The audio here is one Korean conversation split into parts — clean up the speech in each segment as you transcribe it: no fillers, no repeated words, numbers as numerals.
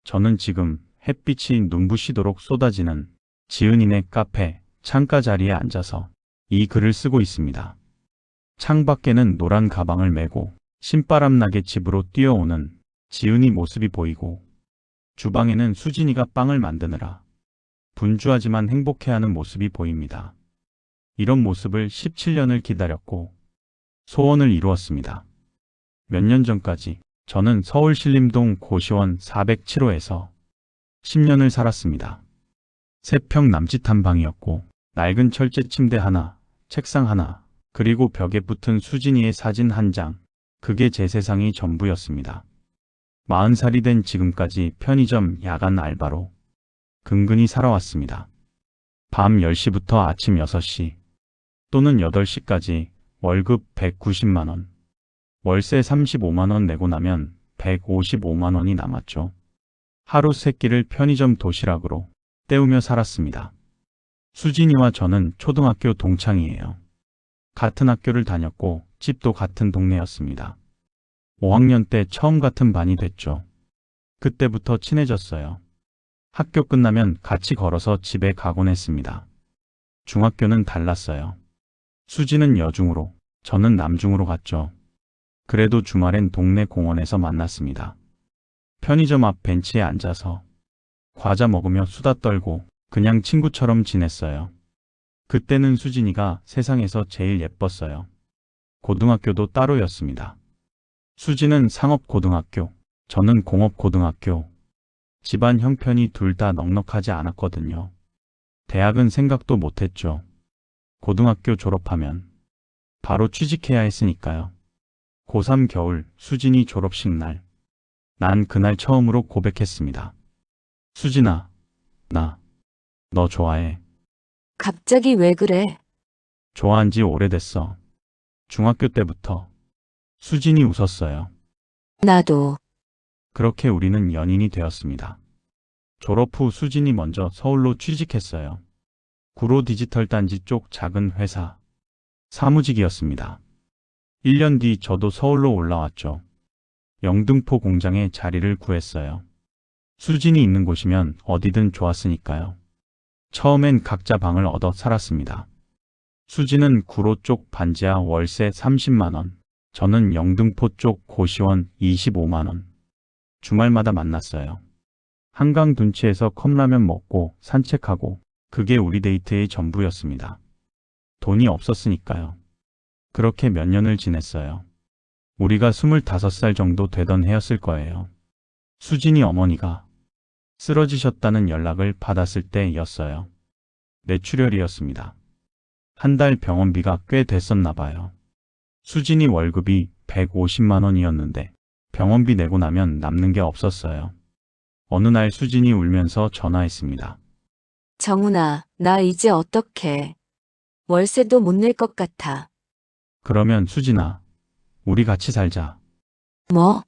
저는 지금 햇빛이 눈부시도록 쏟아지는 지은이네 카페 창가 자리에 앉아서 이 글을 쓰고 있습니다. 창밖에는 노란 가방을 메고 신바람나게 집으로 뛰어오는 지은이 모습이 보이고, 주방에는 수진이가 빵을 만드느라 분주하지만 행복해하는 모습이 보입니다. 이런 모습을 17년을 기다렸고 소원을 이루었습니다. 몇 년 전까지 저는 서울 신림동 고시원 407호에서 10년을 살았습니다. 3평 남짓한 방이었고 낡은 철제 침대 하나, 책상 하나, 그리고 벽에 붙은 수진이의 사진 한 장, 그게 제 세상이 전부였습니다. 40살이 된 지금까지 편의점 야간 알바로 근근히 살아왔습니다. 밤 10시부터 아침 6시 또는 8시까지 월급 190만 원, 월세 35만 원 내고 나면 155만 원이 남았죠. 하루 3끼를 편의점 도시락으로 때우며 살았습니다. 수진이와 저는 초등학교 동창이에요. 같은 학교를 다녔고 집도 같은 동네였습니다. 5학년 때 처음 같은 반이 됐죠. 그때부터 친해졌어요. 학교 끝나면 같이 걸어서 집에 가곤 했습니다. 중학교는 달랐어요. 수지는 여중으로, 저는 남중으로 갔죠. 그래도 주말엔 동네 공원에서 만났습니다. 편의점 앞 벤치에 앉아서 과자 먹으며 수다 떨고 그냥 친구처럼 지냈어요. 그때는 수진이가 세상에서 제일 예뻤어요. 고등학교도 따로였습니다. 수지는 상업고등학교, 저는 공업고등학교. 집안 형편이 둘 다 넉넉하지 않았거든요. 대학은 생각도 못했죠. 고등학교 졸업하면 바로 취직해야 했으니까요. 고3 겨울 수진이 졸업식 날, 난 그날 처음으로 고백했습니다. 수진아, 나 너 좋아해. 갑자기 왜 그래? 좋아한 지 오래됐어. 중학교 때부터. 수진이 웃었어요. 나도. 그렇게 우리는 연인이 되었습니다. 졸업 후 수진이 먼저 서울로 취직했어요. 구로 디지털 단지 쪽 작은 회사. 사무직이었습니다. 1년 뒤 저도 서울로 올라왔죠. 영등포 공장에 자리를 구했어요. 수진이 있는 곳이면 어디든 좋았으니까요. 처음엔 각자 방을 얻어 살았습니다. 수진은 구로 쪽 반지하 월세 30만 원, 저는 영등포 쪽 고시원 25만 원. 주말마다 만났어요. 한강 둔치에서 컵라면 먹고 산책하고, 그게 우리 데이트의 전부였습니다. 돈이 없었으니까요. 그렇게 몇 년을 지냈어요. 우리가 25살 정도 되던 해였을 거예요. 수진이 어머니가 쓰러지셨다는 연락을 받았을 때였어요. 뇌출혈이었습니다. 한 달 병원비가 꽤 됐었나 봐요. 수진이 월급이 150만 원이었는데 병원비 내고 나면 남는 게 없었어요. 어느 날 수진이 울면서 전화했습니다. 정훈아, 나 이제 어떡해. 월세도 못 낼 것 같아. 그러면 수진아, 우리 같이 살자. 뭐?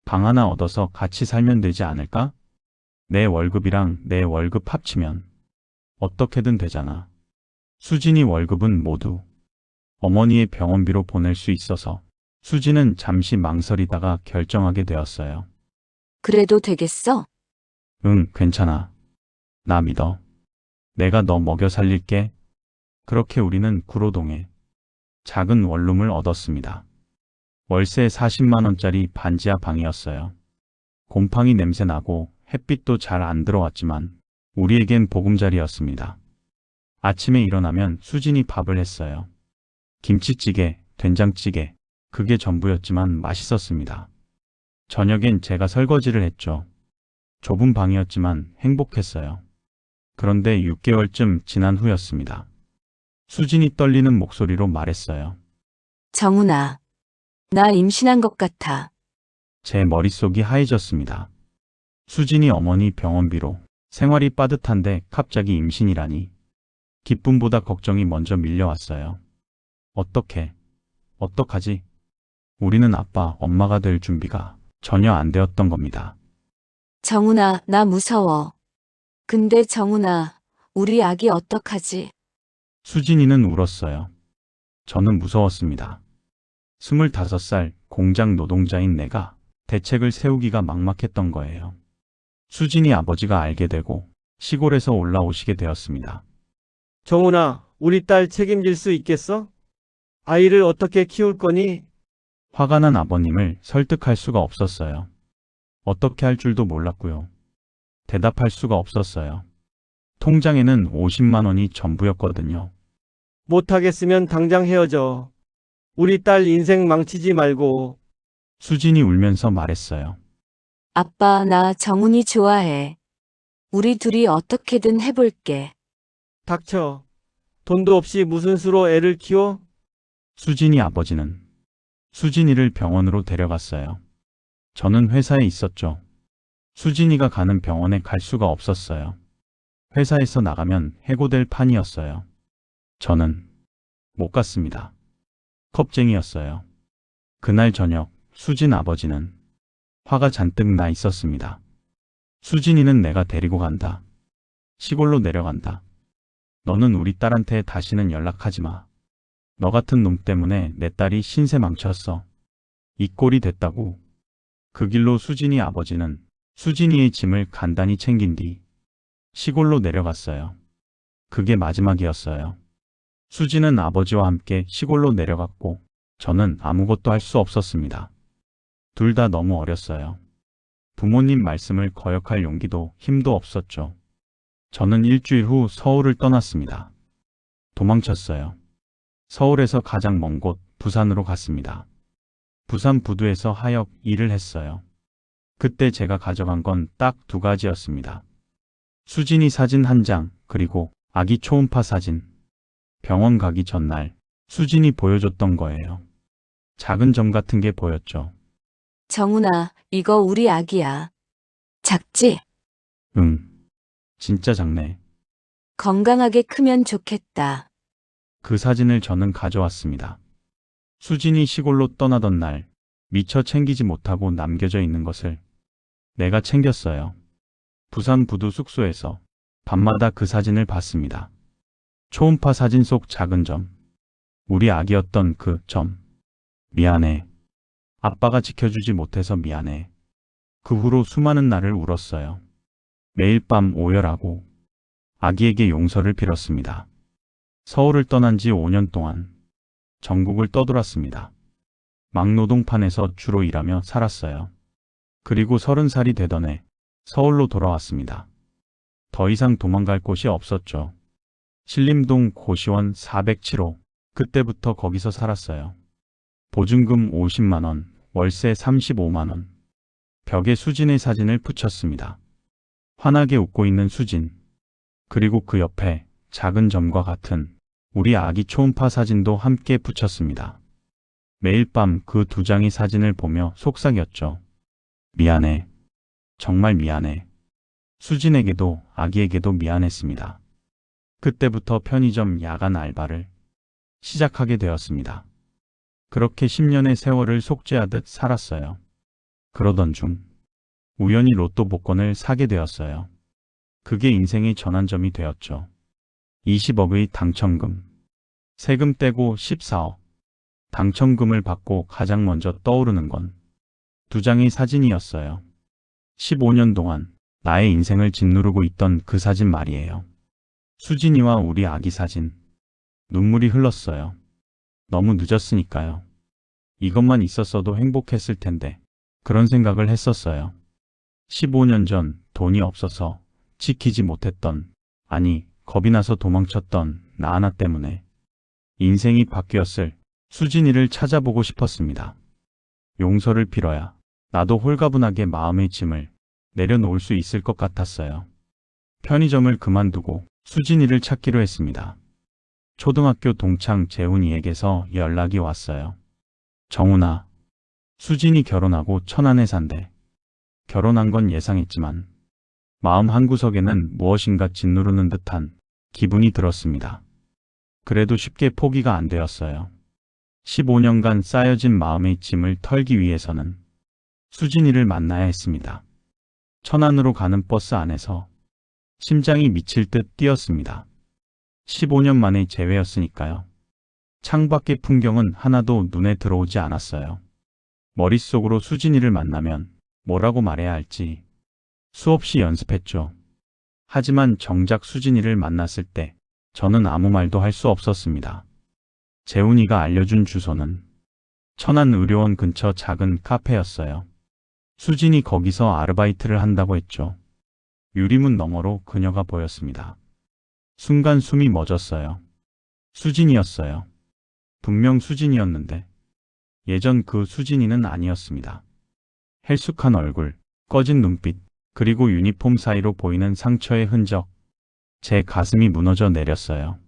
방 하나 얻어서 같이 살면 되지 않을까? 내 월급이랑 내 월급 합치면 어떻게든 되잖아. 수진이 월급은 모두 어머니의 병원비로 보낼 수 있어서 수진은 잠시 망설이다가 결정하게 되었어요. 그래도 되겠어? 응, 괜찮아. 나 믿어. 내가 너 먹여 살릴게. 그렇게 우리는 구로동에 작은 원룸을 얻었습니다. 월세 40만 원짜리 반지하 방이었어요. 곰팡이 냄새 나고 햇빛도 잘 안 들어왔지만 우리에겐 보금자리였습니다. 아침에 일어나면 수진이 밥을 했어요. 김치찌개, 된장찌개, 그게 전부였지만 맛있었습니다. 저녁엔 제가 설거지를 했죠. 좁은 방이었지만 행복했어요. 그런데 6개월쯤 지난 후였습니다. 수진이 떨리는 목소리로 말했어요. 정훈아, 나 임신한 것 같아. 제 머릿속이 하얘졌습니다. 수진이 어머니 병원비로 생활이 빠듯한데 갑자기 임신이라니. 기쁨보다 걱정이 먼저 밀려왔어요. 어떡하지? 우리는 아빠, 엄마가 될 준비가 전혀 안 되었던 겁니다. 정훈아, 나 무서워. 근데 정훈아, 우리 아기 어떡하지? 수진이는 울었어요. 저는 무서웠습니다. 25살 공장 노동자인 내가 대책을 세우기가 막막했던 거예요. 수진이 아버지가 알게 되고 시골에서 올라오시게 되었습니다. 정훈아, 우리 딸 책임질 수 있겠어? 아이를 어떻게 키울 거니? 화가 난 아버님을 설득할 수가 없었어요. 어떻게 할 줄도 몰랐고요. 대답할 수가 없었어요. 통장에는 50만 원이 전부였거든요. 못하겠으면 당장 헤어져. 우리 딸 인생 망치지 말고. 수진이 울면서 말했어요. 아빠, 나 정훈이 좋아해. 우리 둘이 어떻게든 해볼게. 닥쳐. 돈도 없이 무슨 수로 애를 키워? 수진이 아버지는 수진이를 병원으로 데려갔어요. 저는 회사에 있었죠. 수진이가 가는 병원에 갈 수가 없었어요. 회사에서 나가면 해고될 판이었어요. 저는 못 갔습니다. 겁쟁이였어요. 그날 저녁 수진 아버지는 화가 잔뜩 나 있었습니다. 수진이는 내가 데리고 간다. 시골로 내려간다. 너는 우리 딸한테 다시는 연락하지 마. 너 같은 놈 때문에 내 딸이 신세 망쳤어. 이 꼴이 됐다고. 그 길로 수진이 아버지는 수진이의 짐을 간단히 챙긴 뒤 시골로 내려갔어요. 그게 마지막이었어요. 수진은 아버지와 함께 시골로 내려갔고 저는 아무것도 할 수 없었습니다. 둘 다 너무 어렸어요. 부모님 말씀을 거역할 용기도 힘도 없었죠. 저는 일주일 후 서울을 떠났습니다. 도망쳤어요. 서울에서 가장 먼 곳 부산으로 갔습니다. 부산 부두에서 하역 일을 했어요. 그때 제가 가져간 건 딱 2가지였습니다. 수진이 사진 1장, 그리고 아기 초음파 사진. 병원 가기 전날 수진이 보여줬던 거예요. 작은 점 같은 게 보였죠. 정훈아, 이거 우리 아기야. 작지? 응. 진짜 작네. 건강하게 크면 좋겠다. 그 사진을 저는 가져왔습니다. 수진이 시골로 떠나던 날 미처 챙기지 못하고 남겨져 있는 것을 내가 챙겼어요. 부산 부두 숙소에서 밤마다 그 사진을 봤습니다. 초음파 사진 속 작은 점. 우리 아기였던 그 점. 미안해. 아빠가 지켜주지 못해서 미안해. 그 후로 수많은 날을 울었어요. 매일 밤 오열하고 아기에게 용서를 빌었습니다. 서울을 떠난 지 5년 동안 전국을 떠돌았습니다. 막노동판에서 주로 일하며 살았어요. 그리고 30살이 되던 해 서울로 돌아왔습니다. 더 이상 도망갈 곳이 없었죠. 신림동 고시원 407호. 그때부터 거기서 살았어요. 보증금 50만 원, 월세 35만 원. 벽에 수진의 사진을 붙였습니다. 환하게 웃고 있는 수진. 그리고 그 옆에 작은 점과 같은 우리 아기 초음파 사진도 함께 붙였습니다. 매일 밤 그 2장의 사진을 보며 속삭였죠. 미안해. 정말 미안해. 수진에게도 아기에게도 미안했습니다. 그때부터 편의점 야간 알바를 시작하게 되었습니다. 그렇게 10년의 세월을 속죄하듯 살았어요. 그러던 중 우연히 로또 복권을 사게 되었어요. 그게 인생의 전환점이 되었죠. 20억의 당첨금. 세금 떼고 14억. 당첨금을 받고 가장 먼저 떠오르는 건 2장의 사진이었어요. 15년 동안 나의 인생을 짓누르고 있던 그 사진 말이에요. 수진이와 우리 아기 사진. 눈물이 흘렀어요. 너무 늦었으니까요. 이것만 있었어도 행복했을 텐데 그런 생각을 했었어요. 15년 전 돈이 없어서 지키지 못했던, 아니 겁이 나서 도망쳤던 나 하나 때문에 인생이 바뀌었을 수진이를 찾아보고 싶었습니다. 용서를 빌어야 나도 홀가분하게 마음의 짐을 내려놓을 수 있을 것 같았어요. 편의점을 그만두고 수진이를 찾기로 했습니다. 초등학교 동창 재훈이에게서 연락이 왔어요. 정훈아, 수진이 결혼하고 천안에 산대. 결혼한 건 예상했지만 마음 한구석에는 무엇인가 짓누르는 듯한 기분이 들었습니다. 그래도 쉽게 포기가 안 되었어요. 15년간 쌓여진 마음의 짐을 털기 위해서는 수진이를 만나야 했습니다. 천안으로 가는 버스 안에서 심장이 미칠 듯 뛰었습니다. 15년 만의 재회였으니까요. 창밖의 풍경은 하나도 눈에 들어오지 않았어요. 머릿속으로 수진이를 만나면 뭐라고 말해야 할지 수없이 연습했죠. 하지만 정작 수진이를 만났을 때 저는 아무 말도 할 수 없었습니다. 재훈이가 알려준 주소는 천안의료원 근처 작은 카페였어요. 수진이 거기서 아르바이트를 한다고 했죠. 유리문 너머로 그녀가 보였습니다. 순간 숨이 멎었어요. 수진이었어요. 분명 수진이었는데 예전 그 수진이는 아니었습니다. 헬쑥한 얼굴, 꺼진 눈빛, 그리고 유니폼 사이로 보이는 상처의 흔적. 제 가슴이 무너져 내렸어요.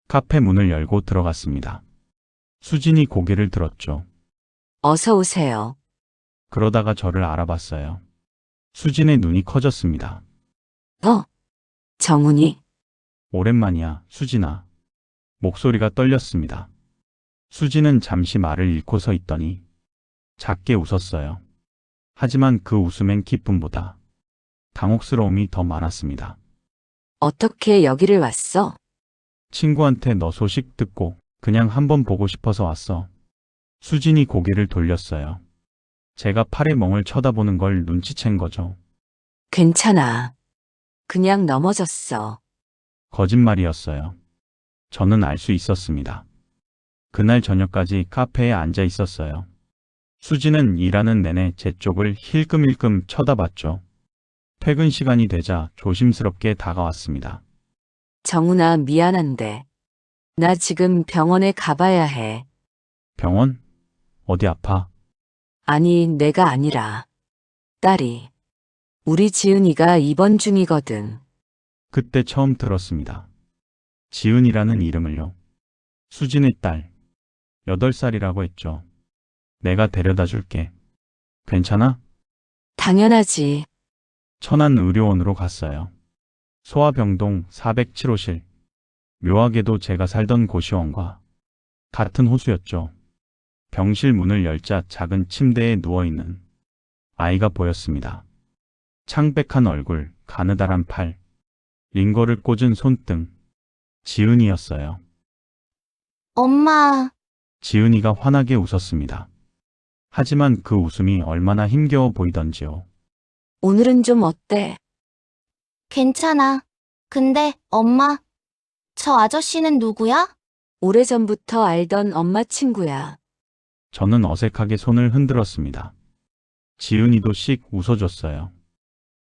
카페 문을 열고 들어갔습니다. 수진이 고개를 들었죠. 어서 오세요. 그러다가 저를 알아봤어요. 수진의 눈이 커졌습니다. 정훈이. 오랜만이야, 수진아. 목소리가 떨렸습니다. 수진은 잠시 말을 잃고 서 있더니 작게 웃었어요. 하지만 그 웃음엔 기쁨보다 당혹스러움이 더 많았습니다. 어떻게 여기를 왔어? 친구한테 너 소식 듣고 그냥 한번 보고 싶어서 왔어. 수진이 고개를 돌렸어요. 제가 팔의 멍을 쳐다보는 걸 눈치챈 거죠. 괜찮아. 그냥 넘어졌어. 거짓말이었어요. 저는 알 수 있었습니다. 그날 저녁까지 카페에 앉아 있었어요. 수진은 일하는 내내 제 쪽을 힐끔힐끔 쳐다봤죠. 퇴근 시간이 되자 조심스럽게 다가왔습니다. 정훈아, 미안한데. 나 지금 병원에 가봐야 해. 병원? 어디 아파? 아니, 내가 아니라. 딸이. 우리 지은이가 입원 중이거든. 그때 처음 들었습니다. 지은이라는 이름을요. 수진의 딸. 8살이라고 했죠. 내가 데려다 줄게. 괜찮아? 당연하지. 천안의료원으로 갔어요. 소아병동 407호실. 묘하게도 제가 살던 고시원과 같은 호수였죠. 병실 문을 열자 작은 침대에 누워있는 아이가 보였습니다. 창백한 얼굴, 가느다란 팔, 링거를 꽂은 손등. 지은이였어요. 엄마, 지은이가 환하게 웃었습니다. 하지만 그 웃음이 얼마나 힘겨워 보이던지요. 오늘은 좀 어때? 괜찮아. 근데 엄마, 저 아저씨는 누구야? 오래전부터 알던 엄마 친구야. 저는 어색하게 손을 흔들었습니다. 지은이도 씩 웃어줬어요.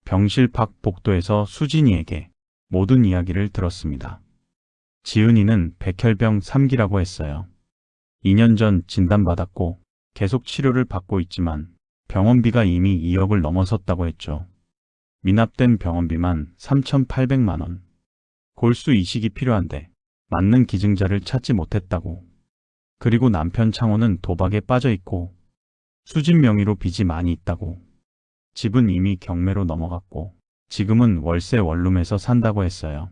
병실 밖 복도에서 수진이에게 모든 이야기를 들었습니다. 지은이는 백혈병 3기라고 했어요. 2년 전 진단받았고 계속 치료를 받고 있지만 병원비가 이미 2억을 넘어섰다고 했죠. 미납된 병원비만 3,800만 원. 골수 이식이 필요한데 맞는 기증자를 찾지 못했다고. 그리고 남편 창호는 도박에 빠져 있고 수진 명의로 빚이 많이 있다고. 집은 이미 경매로 넘어갔고 지금은 월세 원룸에서 산다고 했어요.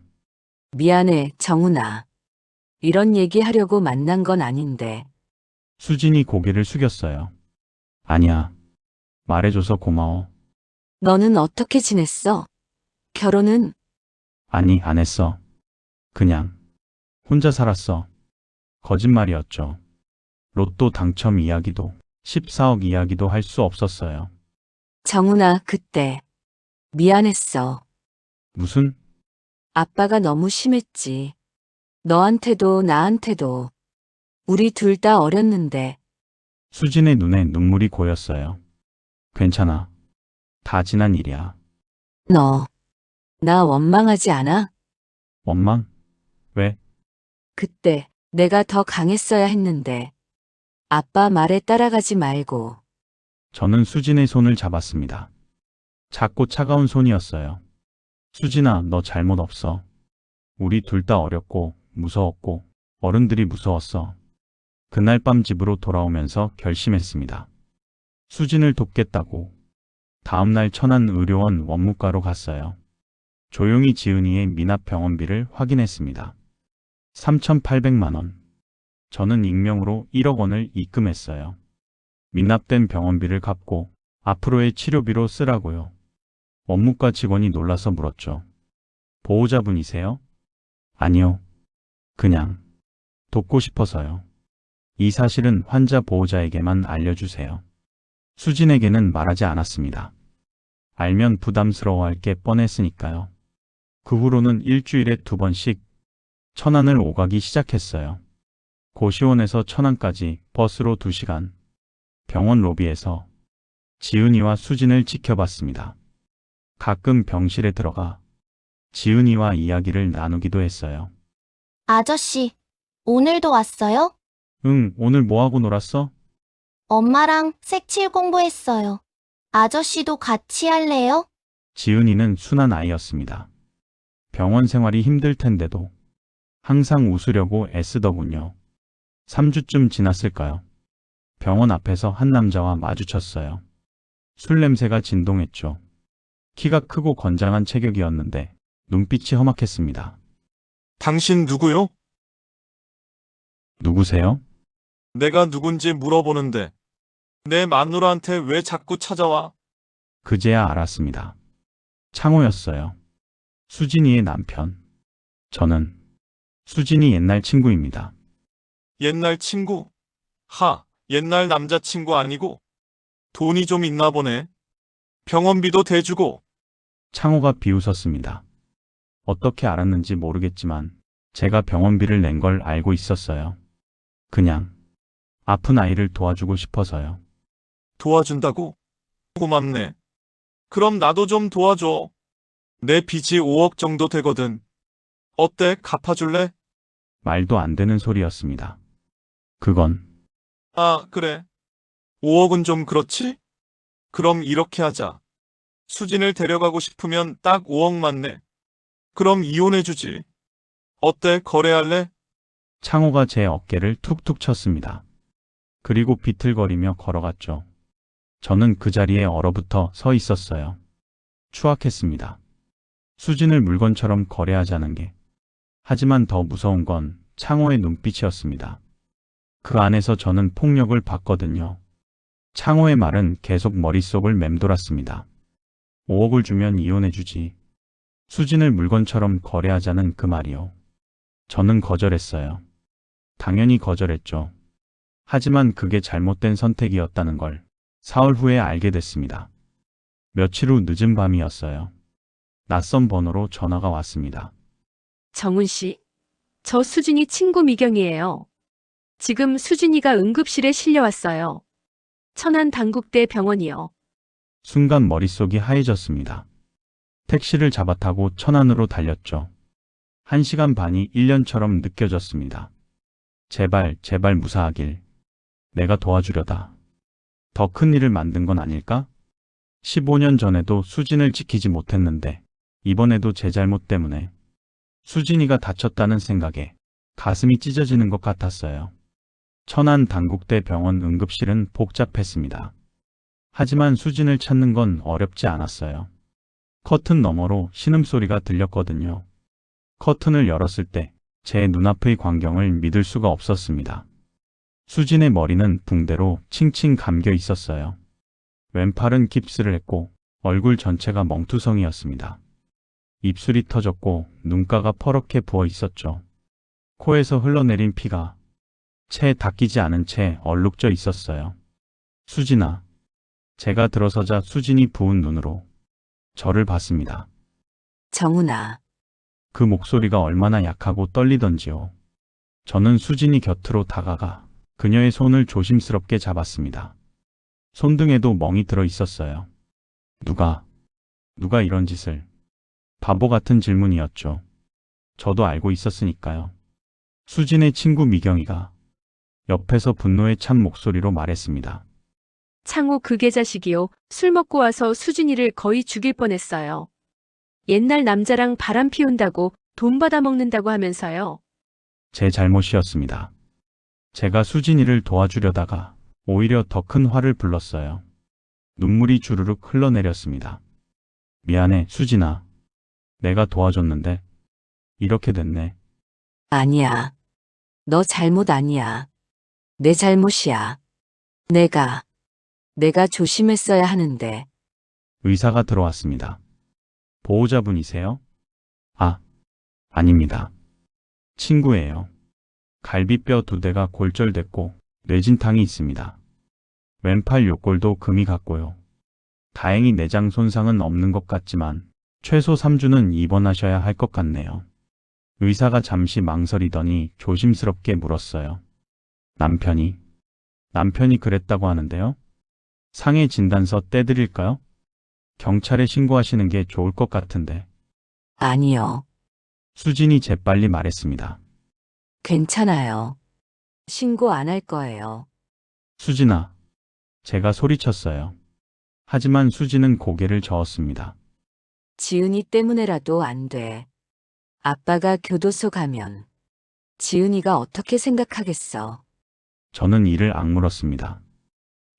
미안해, 정훈아. 이런 얘기 하려고 만난 건 아닌데. 수진이 고개를 숙였어요. 아니야. 말해줘서 고마워. 너는 어떻게 지냈어? 결혼은? 아니, 안 했어. 그냥 혼자 살았어. 거짓말이었죠. 로또 당첨 이야기도 14억 이야기도 할 수 없었어요. 정훈아, 그때. 미안했어. 무슨? 아빠가 너무 심했지. 너한테도 나한테도. 우리 둘 다 어렸는데. 수진의 눈에 눈물이 고였어요. 괜찮아. 다 지난 일이야. 너. 나 원망하지 않아? 원망? 왜? 그때 내가 더 강했어야 했는데. 아빠 말에 따라가지 말고. 저는 수진의 손을 잡았습니다. 작고 차가운 손이었어요. 수진아, 너 잘못 없어. 우리 둘 다 어렸고 무서웠고 어른들이 무서웠어. 그날 밤 집으로 돌아오면서 결심했습니다. 수진을 돕겠다고. 다음날 천안의료원 원무과로 갔어요. 조용히 지은이의 미납 병원비를 확인했습니다. 3,800만 원. 저는 익명으로 1억 원을 입금했어요. 미납된 병원비를 갚고 앞으로의 치료비로 쓰라고요. 원무과 직원이 놀라서 물었죠. 보호자분이세요? 아니요. 그냥 돕고 싶어서요. 이 사실은 환자 보호자에게만 알려주세요. 수진에게는 말하지 않았습니다. 알면 부담스러워할 게 뻔했으니까요. 그 후로는 일주일에 2번씩 천안을 오가기 시작했어요. 고시원에서 천안까지 버스로 2시간. 병원 로비에서 지은이와 수진을 지켜봤습니다. 가끔 병실에 들어가 지은이와 이야기를 나누기도 했어요. 아저씨, 오늘도 왔어요? 응, 오늘 뭐하고 놀았어? 엄마랑 색칠 공부했어요. 아저씨도 같이 할래요? 지은이는 순한 아이였습니다. 병원 생활이 힘들 텐데도 항상 웃으려고 애쓰더군요. 3주쯤 지났을까요? 병원 앞에서 한 남자와 마주쳤어요. 술 냄새가 진동했죠. 키가 크고 건장한 체격이었는데 눈빛이 험악했습니다. 당신 누구요? 누구세요? 내가 누군지 물어보는데 내 마누라한테 왜 자꾸 찾아와? 그제야 알았습니다. 창호였어요. 수진이의 남편. 저는 수진이 옛날 친구입니다. 옛날 친구? 옛날 남자친구 아니고? 돈이 좀 있나 보네. 병원비도 대주고. 창호가 비웃었습니다. 어떻게 알았는지 모르겠지만 제가 병원비를 낸 걸 알고 있었어요. 그냥 아픈 아이를 도와주고 싶어서요. 도와준다고? 고맙네. 그럼 나도 좀 도와줘. 내 빚이 5억 정도 되거든. 어때? 갚아줄래? 말도 안 되는 소리였습니다. 그건 아, 그래. 5억은 좀 그렇지? 그럼 이렇게 하자. 수진을 데려가고 싶으면 딱 5억 맞네. 그럼 이혼해주지. 어때? 거래할래? 창호가 제 어깨를 툭툭 쳤습니다. 그리고 비틀거리며 걸어갔죠. 저는 그 자리에 얼어붙어 서 있었어요. 추악했습니다. 수진을 물건처럼 거래하자는 게. 하지만 더 무서운 건 창호의 눈빛이었습니다. 그 안에서 저는 폭력을 받거든요. 창호의 말은 계속 머릿속을 맴돌았습니다. 5억을 주면 이혼해주지. 수진을 물건처럼 거래하자는 그 말이요. 저는 거절했어요. 당연히 거절했죠. 하지만 그게 잘못된 선택이었다는 걸 사흘 후에 알게 됐습니다. 며칠 후 늦은 밤이었어요. 낯선 번호로 전화가 왔습니다. 정훈 씨, 저 수진이 친구 미경이에요. 지금 수진이가 응급실에 실려왔어요. 천안 단국대 병원이요. 순간 머릿속이 하얘졌습니다. 택시를 잡아 타고 천안으로 달렸죠. 1시간 반이 1년처럼 느껴졌습니다. 제발, 제발 무사하길. 내가 도와주려다. 더 큰 일을 만든 건 아닐까? 15년 전에도 수진을 지키지 못했는데 이번에도 제 잘못 때문에 수진이가 다쳤다는 생각에 가슴이 찢어지는 것 같았어요. 천안 단국대 병원 응급실은 복잡했습니다. 하지만 수진을 찾는 건 어렵지 않았어요. 커튼 너머로 신음소리가 들렸거든요. 커튼을 열었을 때 제 눈앞의 광경을 믿을 수가 없었습니다. 수진의 머리는 붕대로 칭칭 감겨 있었어요. 왼팔은 깁스를 했고 얼굴 전체가 멍투성이었습니다. 입술이 터졌고 눈가가 퍼렇게 부어 있었죠. 코에서 흘러내린 피가 채 닦이지 않은 채 얼룩져 있었어요. 수진아. 제가 들어서자 수진이 부은 눈으로 저를 봤습니다. 정훈아, 그 목소리가 얼마나 약하고 떨리던지요. 저는 수진이 곁으로 다가가 그녀의 손을 조심스럽게 잡았습니다. 손등에도 멍이 들어 있었어요. 누가 이런 짓을? 바보 같은 질문이었죠. 저도 알고 있었으니까요. 수진의 친구 미경이가 옆에서 분노에 찬 목소리로 말했습니다. 창호 그 개자식이요. 술 먹고 와서 수진이를 거의 죽일 뻔했어요. 옛날 남자랑 바람 피운다고 돈 받아 먹는다고 하면서요. 제 잘못이었습니다. 제가 수진이를 도와주려다가 오히려 더 큰 화를 불렀어요. 눈물이 주르륵 흘러내렸습니다. 미안해, 수진아. 내가 도와줬는데 이렇게 됐네. 아니야. 너 잘못 아니야. 내 잘못이야. 내가 조심했어야 하는데. 의사가 들어왔습니다. 보호자분이세요? 아닙니다. 친구예요. 갈비뼈 2대가 골절됐고 뇌진탕이 있습니다. 왼팔 요골도 금이 갔고요. 다행히 내장 손상은 없는 것 같지만 최소 3주는 입원하셔야 할 것 같네요. 의사가 잠시 망설이더니 조심스럽게 물었어요. 남편이 그랬다고 하는데요. 상해 진단서 떼드릴까요? 경찰에 신고하시는 게 좋을 것 같은데. 아니요. 수진이 재빨리 말했습니다. 괜찮아요. 신고 안 할 거예요. 수진아, 제가 소리쳤어요. 하지만 수진은 고개를 저었습니다. 지은이 때문에라도 안 돼. 아빠가 교도소 가면 지은이가 어떻게 생각하겠어? 저는 이를 악물었습니다.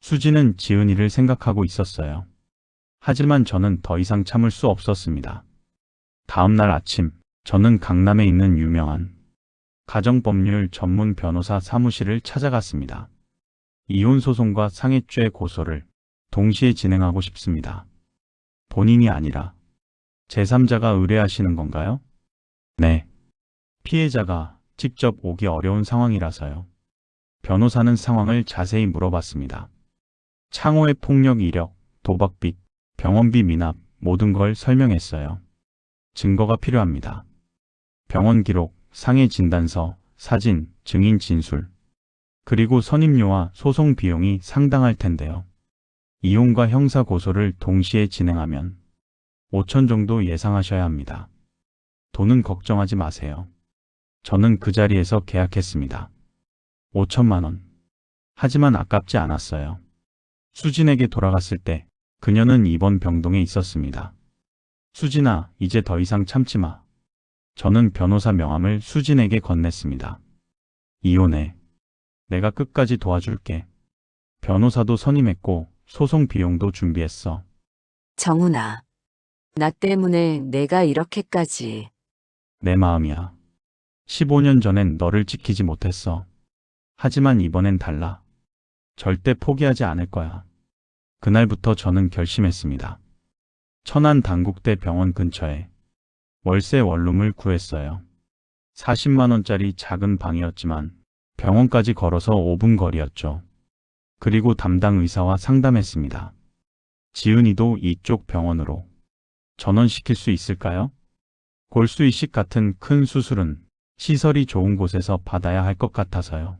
수진은 지은이를 생각하고 있었어요. 하지만 저는 더 이상 참을 수 없었습니다. 다음 날 아침, 저는 강남에 있는 유명한 가정법률 전문 변호사 사무실을 찾아갔습니다. 이혼소송과 상해죄 고소를 동시에 진행하고 싶습니다. 본인이 아니라 제3자가 의뢰하시는 건가요? 네. 피해자가 직접 오기 어려운 상황이라서요. 변호사는 상황을 자세히 물어봤습니다. 창호의 폭력 이력, 도박빚, 병원비 미납 모든 걸 설명했어요. 증거가 필요합니다. 병원 기록, 상해 진단서, 사진, 증인 진술, 그리고 선임료와 소송 비용이 상당할 텐데요. 이혼과 형사 고소를 동시에 진행하면 5천 정도 예상하셔야 합니다. 돈은 걱정하지 마세요. 저는 그 자리에서 계약했습니다. 5천만 원. 하지만 아깝지 않았어요. 수진에게 돌아갔을 때 그녀는 이번 병동에 있었습니다. 수진아, 이제 더 이상 참지 마. 저는 변호사 명함을 수진에게 건넸습니다. 이혼해. 내가 끝까지 도와줄게. 변호사도 선임했고 소송 비용도 준비했어. 정훈아, 나 때문에 내가 이렇게까지. 내 마음이야. 15년 전엔 너를 지키지 못했어. 하지만 이번엔 달라. 절대 포기하지 않을 거야. 그날부터 저는 결심했습니다. 천안 단국대 병원 근처에 월세 원룸을 구했어요. 40만 원짜리 작은 방이었지만 병원까지 걸어서 5분 거리였죠. 그리고 담당 의사와 상담했습니다. 지은이도 이쪽 병원으로 전원시킬 수 있을까요? 골수 이식 같은 큰 수술은 시설이 좋은 곳에서 받아야 할 것 같아서요.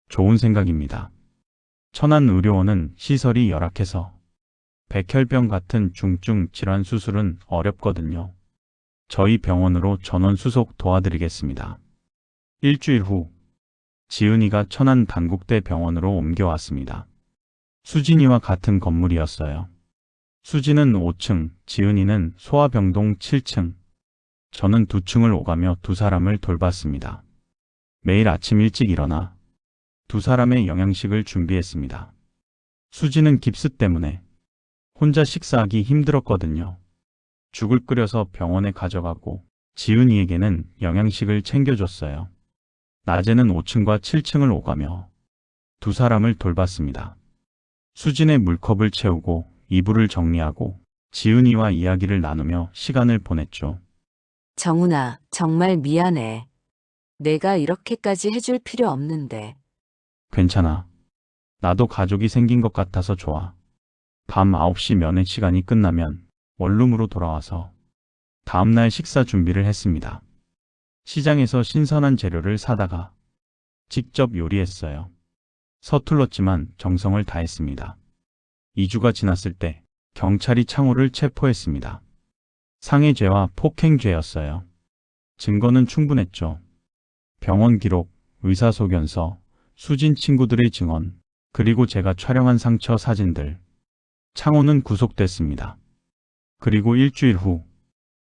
좋은 생각입니다. 천안의료원은 시설이 열악해서 백혈병 같은 중증 질환 수술은 어렵거든요. 저희 병원으로 전원 수속 도와드리겠습니다. 일주일 후 지은이가 천안 단국대 병원으로 옮겨왔습니다. 수진이와 같은 건물이었어요. 수진은 5층, 지은이는 소아병동 7층. 저는 2층을 오가며 두 사람을 돌봤습니다. 매일 아침 일찍 일어나 두 사람의 영양식을 준비했습니다. 수진은 깁스 때문에 혼자 식사하기 힘들었거든요. 죽을 끓여서 병원에 가져가고 지은이에게는 영양식을 챙겨줬어요. 낮에는 5층과 7층을 오가며 두 사람을 돌봤습니다. 수진의 물컵을 채우고 이불을 정리하고 지은이와 이야기를 나누며 시간을 보냈죠. 정훈아, 정말 미안해. 내가 이렇게까지 해줄 필요 없는데. 괜찮아. 나도 가족이 생긴 것 같아서 좋아. 밤 9시 면회 시간이 끝나면 원룸으로 돌아와서 다음날 식사 준비를 했습니다. 시장에서 신선한 재료를 사다가 직접 요리했어요. 서툴렀지만 정성을 다했습니다. 2주가 지났을 때 경찰이 창호를 체포했습니다. 상해죄와 폭행죄였어요. 증거는 충분했죠. 병원 기록, 의사소견서, 수진 친구들의 증언, 그리고 제가 촬영한 상처 사진들. 창호는 구속됐습니다. 그리고 일주일 후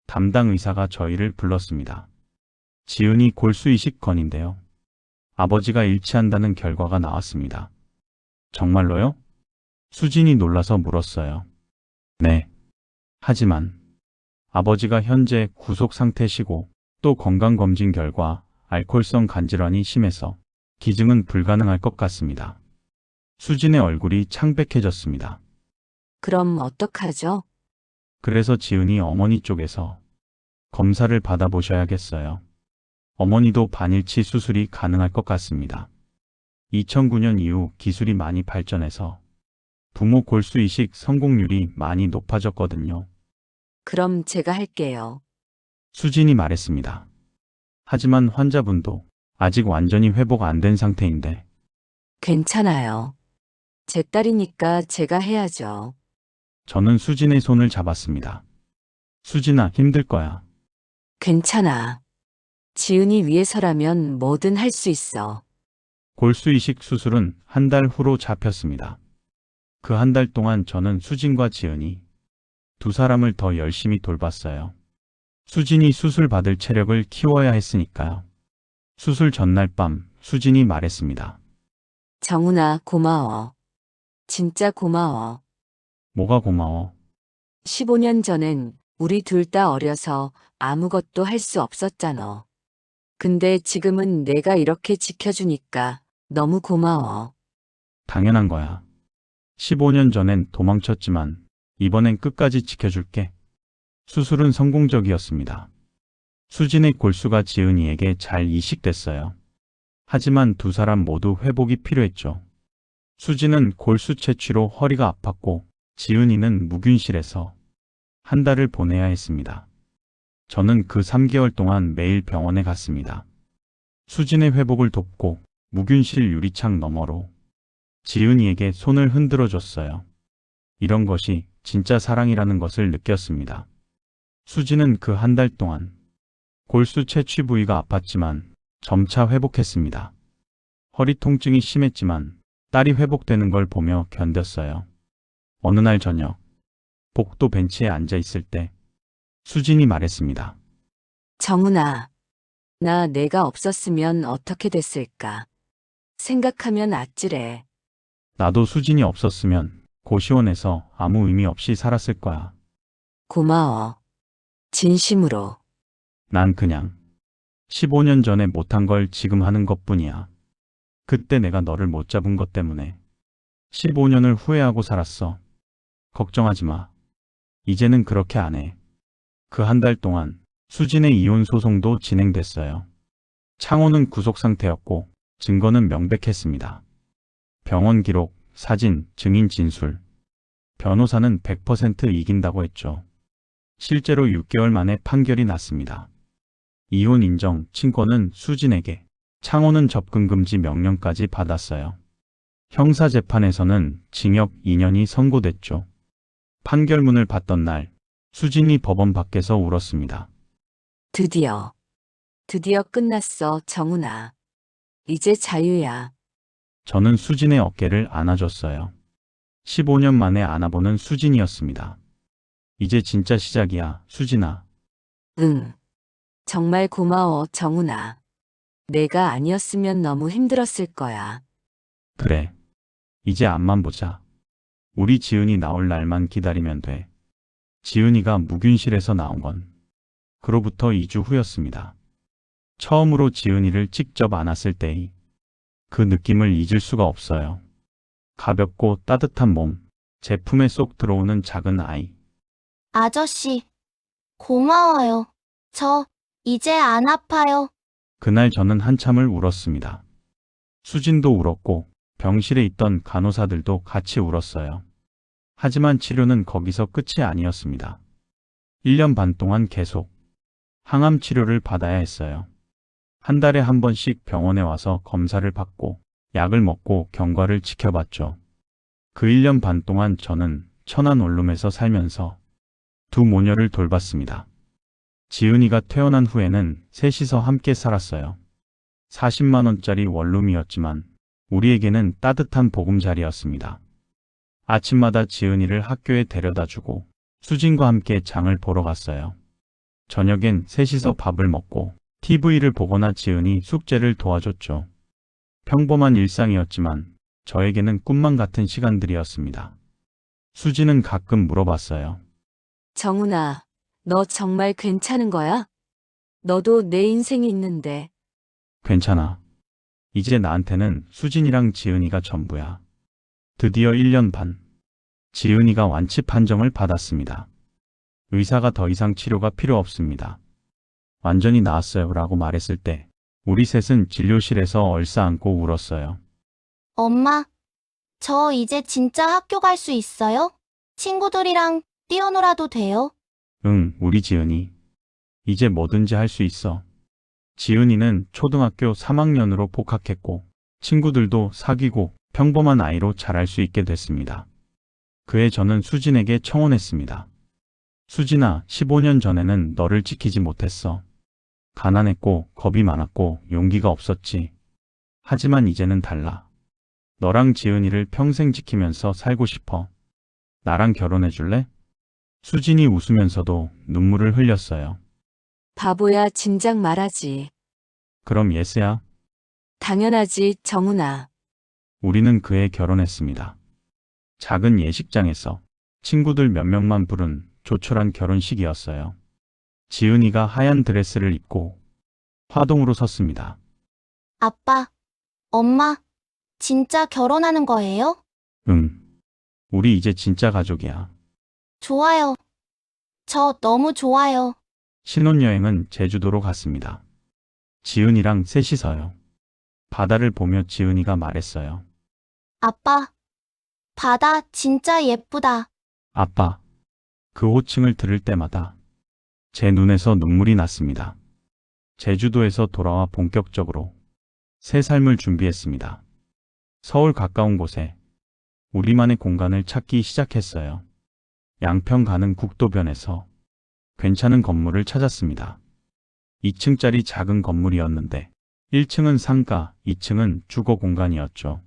담당 의사가 저희를 불렀습니다. 지은이 골수 이식 건인데요. 아버지가 일치한다는 결과가 나왔습니다. 정말로요? 수진이 놀라서 물었어요. 네. 하지만 아버지가 현재 구속 상태시고 또 건강검진 결과 알코올성 간질환이 심해서 기증은 불가능할 것 같습니다. 수진의 얼굴이 창백해졌습니다. 그럼 어떡하죠? 그래서 지은이 어머니 쪽에서 검사를 받아보셔야겠어요. 어머니도 반일치 수술이 가능할 것 같습니다. 2009년 이후 기술이 많이 발전해서 부모 골수 이식 성공률이 많이 높아졌거든요. 그럼 제가 할게요. 수진이 말했습니다. 하지만 환자분도 아직 완전히 회복 안 된 상태인데 괜찮아요. 제 딸이니까 제가 해야죠. 저는 수진의 손을 잡았습니다. 수진아, 힘들 거야. 괜찮아. 지은이 위해서라면 뭐든 할 수 있어. 골수 이식 수술은 한 달 후로 잡혔습니다. 그 한 달 동안 저는 수진과 지은이 두 사람을 더 열심히 돌봤어요. 수진이 수술 받을 체력을 키워야 했으니까요. 수술 전날 밤 수진이 말했습니다. 정훈아, 고마워. 진짜 고마워. 뭐가 고마워. 15년 전엔 우리 둘 다 어려서 아무것도 할 수 없었잖아. 근데 지금은 내가 이렇게 지켜주니까 너무 고마워. 당연한 거야. 15년 전엔 도망쳤지만 이번엔 끝까지 지켜줄게. 수술은 성공적이었습니다. 수진의 골수가 지은이에게 잘 이식됐어요. 하지만 두 사람 모두 회복이 필요했죠. 수진은 골수 채취로 허리가 아팠고 지은이는 무균실에서 한 달을 보내야 했습니다. 저는 그 3개월 동안 매일 병원에 갔습니다. 수진의 회복을 돕고 무균실 유리창 너머로 지은이에게 손을 흔들어 줬어요. 이런 것이 진짜 사랑이라는 것을 느꼈습니다. 수진은 그 한 달 동안 골수 채취 부위가 아팠지만 점차 회복했습니다. 허리 통증이 심했지만 딸이 회복되는 걸 보며 견뎠어요. 어느 날 저녁, 복도 벤치에 앉아 있을 때 수진이 말했습니다. 정훈아, 나 내가 없었으면 어떻게 됐을까? 생각하면 아찔해. 나도 수진이 없었으면 고시원에서 아무 의미 없이 살았을 거야. 고마워. 진심으로. 난 그냥 15년 전에 못한 걸 지금 하는 것뿐이야. 그때 내가 너를 못 잡은 것 때문에 15년을 후회하고 살았어. 걱정하지 마. 이제는 그렇게 안 해. 그 한 달 동안 수진의 이혼 소송도 진행됐어요. 창호는 구속 상태였고 증거는 명백했습니다. 병원 기록, 사진, 증인 진술. 변호사는 100% 이긴다고 했죠. 실제로 6개월 만에 판결이 났습니다. 이혼 인정, 친권은 수진에게, 창호는 접근 금지 명령까지 받았어요. 형사재판에서는 징역 2년이 선고됐죠. 판결문을 받던 날, 수진이 법원 밖에서 울었습니다. 드디어 끝났어, 정훈아. 이제 자유야. 저는 수진의 어깨를 안아줬어요. 15년 만에 안아보는 수진이었습니다. 이제 진짜 시작이야, 수진아. 응. 정말 고마워, 정훈아. 내가 아니었으면 너무 힘들었을 거야. 그래. 이제 앞만 보자. 우리 지은이 나올 날만 기다리면 돼. 지은이가 무균실에서 나온 건 그로부터 2주 후였습니다. 처음으로 지은이를 직접 안았을 때의 그 느낌을 잊을 수가 없어요. 가볍고 따뜻한 몸, 제 품에 쏙 들어오는 작은 아이. 아저씨, 고마워요. 저, 이제 안 아파요. 그날 저는 한참을 울었습니다. 수진도 울었고 병실에 있던 간호사들도 같이 울었어요. 하지만 치료는 거기서 끝이 아니었습니다. 1년 반 동안 계속 항암 치료를 받아야 했어요. 한 달에 한 번씩 병원에 와서 검사를 받고 약을 먹고 경과를 지켜봤죠. 그 1년 반 동안 저는 천안 원룸에서 살면서 두 모녀를 돌봤습니다. 지은이가 태어난 후에는 셋이서 함께 살았어요. 40만 원짜리 원룸이었지만 우리에게는 따뜻한 보금자리였습니다. 아침마다 지은이를 학교에 데려다주고 수진과 함께 장을 보러 갔어요. 저녁엔 셋이서 밥을 먹고 TV를 보거나 지은이 숙제를 도와줬죠. 평범한 일상이었지만 저에게는 꿈만 같은 시간들이었습니다. 수진은 가끔 물어봤어요. 정훈아, 너 정말 괜찮은 거야? 너도 내 인생이 있는데. 괜찮아. 이제 나한테는 수진이랑 지은이가 전부야. 드디어 1년 반. 지은이가 완치 판정을 받았습니다. 의사가 더 이상 치료가 필요 없습니다. 완전히 나았어요 라고 말했을 때 우리 셋은 진료실에서 얼싸안고 울었어요. 엄마, 저 이제 진짜 학교 갈 수 있어요? 친구들이랑 뛰어놀아도 돼요? 응, 우리 지은이. 이제 뭐든지 할 수 있어. 지은이는 초등학교 3학년으로 복학했고, 친구들도 사귀고 평범한 아이로 자랄 수 있게 됐습니다. 그해 저는 수진에게 청혼했습니다. 수진아, 15년 전에는 너를 지키지 못했어. 가난했고, 겁이 많았고, 용기가 없었지. 하지만 이제는 달라. 너랑 지은이를 평생 지키면서 살고 싶어. 나랑 결혼해 줄래? 수진이 웃으면서도 눈물을 흘렸어요. 바보야, 진작 말하지. 그럼 예스야. 당연하지, 정훈아. 우리는 그해 결혼했습니다. 작은 예식장에서 친구들 몇 명만 부른 조촐한 결혼식이었어요. 지은이가 하얀 드레스를 입고 화동으로 섰습니다. 아빠, 엄마, 진짜 결혼하는 거예요? 응. 우리 이제 진짜 가족이야. 좋아요. 저 너무 좋아요. 신혼여행은 제주도로 갔습니다. 지은이랑 셋이서요. 바다를 보며 지은이가 말했어요. 아빠, 바다 진짜 예쁘다. 아빠. 그 호칭을 들을 때마다 제 눈에서 눈물이 났습니다. 제주도에서 돌아와 본격적으로 새 삶을 준비했습니다. 서울 가까운 곳에 우리만의 공간을 찾기 시작했어요. 양평 가는 국도변에서 괜찮은 건물을 찾았습니다. 2층짜리 작은 건물이었는데 1층은 상가, 2층은 주거 공간이었죠.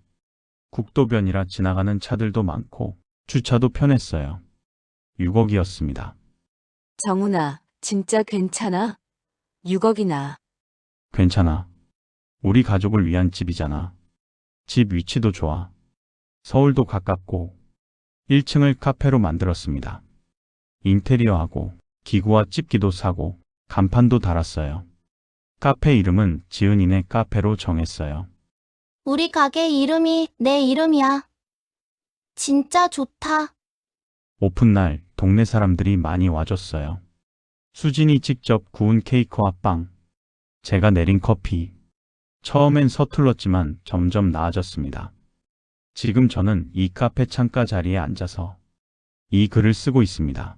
국도변이라 지나가는 차들도 많고 주차도 편했어요. 6억이었습니다. 정훈아, 진짜 괜찮아? 6억이나. 괜찮아. 우리 가족을 위한 집이잖아. 집 위치도 좋아. 서울도 가깝고 1층을 카페로 만들었습니다. 인테리어하고 기구와 집기도 사고 간판도 달았어요. 카페 이름은 지은이네 카페로 정했어요. 우리 가게 이름이 내 이름이야. 진짜 좋다. 오픈날 동네 사람들이 많이 와줬어요. 수진이 직접 구운 케이크와 빵, 제가 내린 커피. 처음엔 서툴렀지만 점점 나아졌습니다. 지금 저는 이 카페 창가 자리에 앉아서 이 글을 쓰고 있습니다.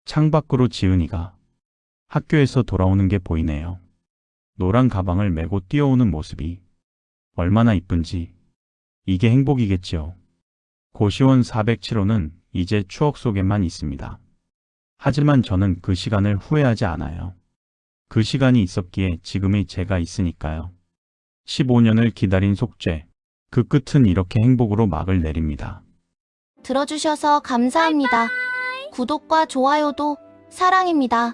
창밖으로 지은이가 학교에서 돌아오는 게 보이네요. 노란 가방을 메고 뛰어오는 모습이 얼마나 이쁜지. 이게 행복이겠지요. 고시원 407호는 이제 추억 속에만 있습니다. 하지만 저는 그 시간을 후회하지 않아요. 그 시간이 있었기에 지금의 제가 있으니까요. 15년을 기다린 속죄. 그 끝은 이렇게 행복으로 막을 내립니다. 들어주셔서 감사합니다. 구독과 좋아요도 사랑입니다.